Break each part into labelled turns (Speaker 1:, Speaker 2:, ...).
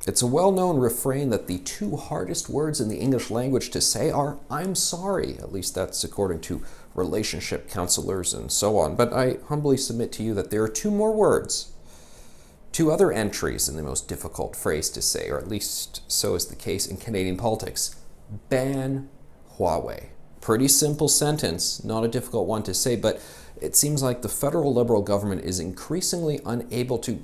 Speaker 1: It's a well-known refrain that the two hardest words in the English language to say are "I'm sorry." At least that's according to relationship counselors and so on. But I humbly submit to you that there are two more words, two other entries in the most difficult phrase to say, or at least so is the case in Canadian politics. Ban Huawei. Pretty simple sentence, not a difficult one to say, but it seems like the federal Liberal government is increasingly unable to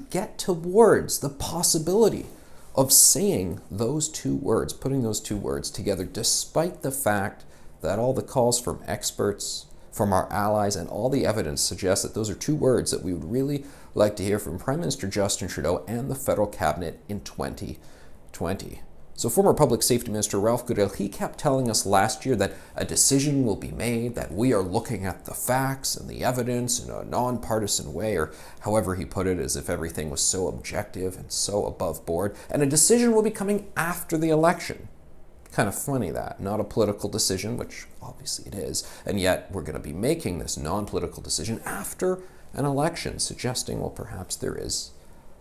Speaker 1: get towards the possibility of saying those two words, putting those two words together, despite the fact that all the calls from experts, from our allies, and all the evidence suggests that those are two words that we would really like to hear from Prime Minister Justin Trudeau and the federal cabinet in 2020. So former Public Safety Minister Ralph Goodale, he kept telling us last year that a decision will be made, that we are looking at the facts and the evidence in a nonpartisan way, or however he put it, as if everything was so objective and so above board, and a decision will be coming after the election. Kind of funny that, not a political decision, which obviously it is, and yet we're going to be making this non-political decision after an election, suggesting, well, perhaps there is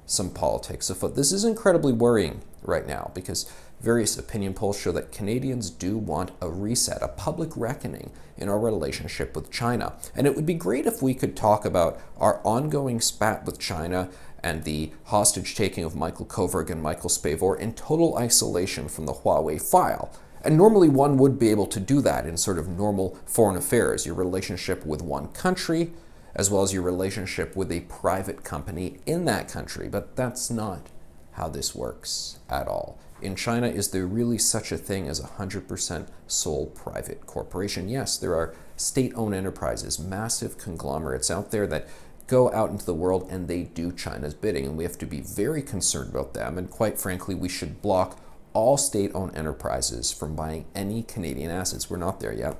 Speaker 1: some politics afoot. This is incredibly worrying right now because various opinion polls show that Canadians do want a reset, a public reckoning in our relationship with China. And it would be great if we could talk about our ongoing spat with China and the hostage taking of Michael Kovrig and Michael Spavor in total isolation from the Huawei file. And normally one would be able to do that in sort of normal foreign affairs, your relationship with one country, as well as your relationship with a private company in that country. But that's not how this works at all. In China, is there really such a thing as a 100% sole private corporation? Yes, there are state-owned enterprises, massive conglomerates out there that go out into the world and they do China's bidding, and we have to be very concerned about them. And quite frankly, we should block all state-owned enterprises from buying any Canadian assets. We're not there yet.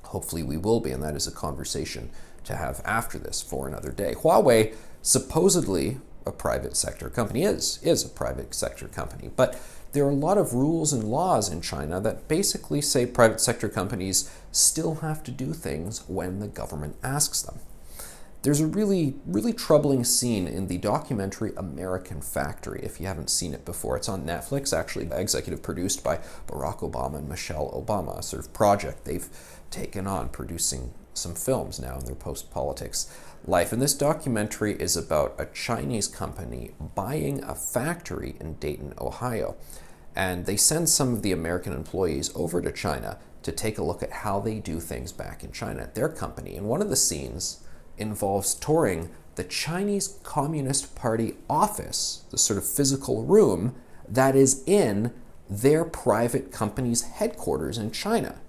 Speaker 1: Hopefully we will be, and that is a conversation to have after this for another day. Huawei, supposedly a private sector company, is a private sector company, but there are a lot of rules and laws in China that basically say private sector companies still have to do things when the government asks them. There's a really, really troubling scene in the documentary American Factory, if you haven't seen it before. It's on Netflix, actually executive produced by Barack Obama and Michelle Obama, a sort of project they've taken on, producing some films now in their post-politics life. And this documentary is about a Chinese company buying a factory in Dayton, Ohio. And they send some of the American employees over to China to take a look at how they do things back in China at their company. And one of the scenes involves touring the Chinese Communist Party office, the sort of physical room that is in their private company's headquarters in China.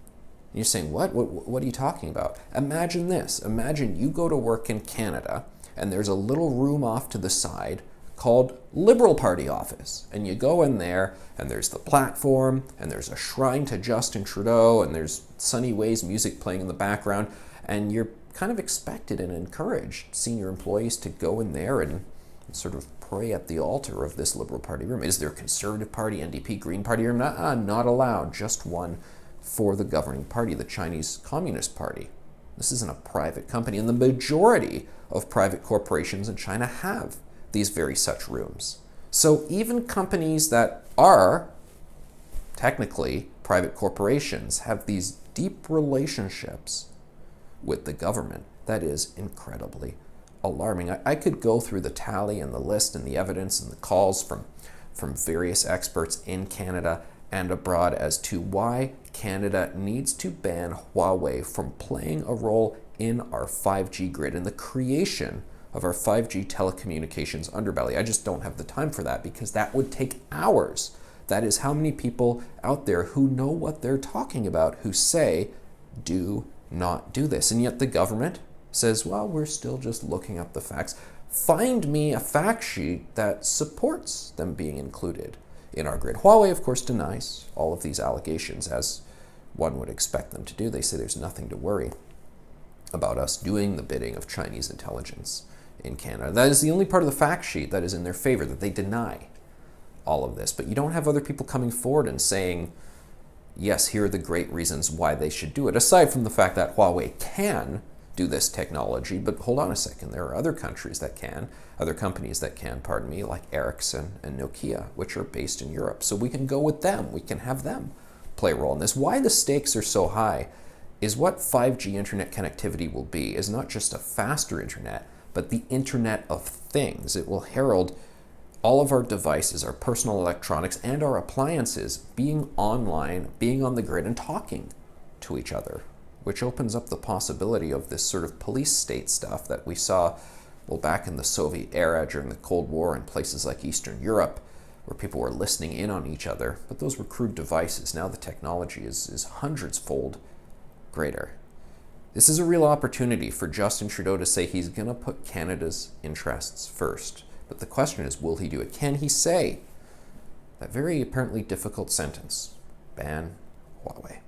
Speaker 1: And you're saying, what are you talking about? Imagine this. Imagine you go to work in Canada and there's a little room off to the side called Liberal Party office. And you go in there and there's the platform and there's a shrine to Justin Trudeau and there's Sunny Way's music playing in the background, and you're kind of expected and encouraged senior employees to go in there and sort of pray at the altar of this Liberal Party room. Is there a Conservative Party, NDP, Green Party room? Not allowed, just one for the governing party, the Chinese Communist Party. This isn't a private company, and the majority of private corporations in China have these very such rooms. So even companies that are technically private corporations have these deep relationships with the government. That is incredibly alarming. I could go through the tally and the list and the evidence and the calls from various experts in Canada and abroad as to why Canada needs to ban Huawei from playing a role in our 5G grid and the creation of our 5G telecommunications underbelly. I just don't have the time for that because that would take hours. That is how many people out there who know what they're talking about who say, do not do this. And yet the government says, well, we're still just looking up the facts. Find me a fact sheet that supports them being included in our grid. Huawei, of course, denies all of these allegations, as one would expect them to do. They say there's nothing to worry about us doing the bidding of Chinese intelligence in Canada. That is the only part of the fact sheet that is in their favor, that they deny all of this. But you don't have other people coming forward and saying, yes, here are the great reasons why they should do it, aside from the fact that Huawei can do this technology, but hold on a second, there are other countries that can, other companies that can, pardon me, like Ericsson and Nokia, which are based in Europe. So we can go with them, we can have them play a role in this. Why the stakes are so high is what 5G internet connectivity will be is not just a faster internet, but the Internet of Things. It will herald all of our devices, our personal electronics, and our appliances being online, being on the grid, and talking to each other, which opens up the possibility of this sort of police state stuff that we saw, well, back in the Soviet era during the Cold War in places like Eastern Europe, where people were listening in on each other. But those were crude devices. Now the technology is hundreds-fold greater. This is a real opportunity for Justin Trudeau to say he's going to put Canada's interests first. But the question is, will he do it? Can he say that very apparently difficult sentence, ban Huawei?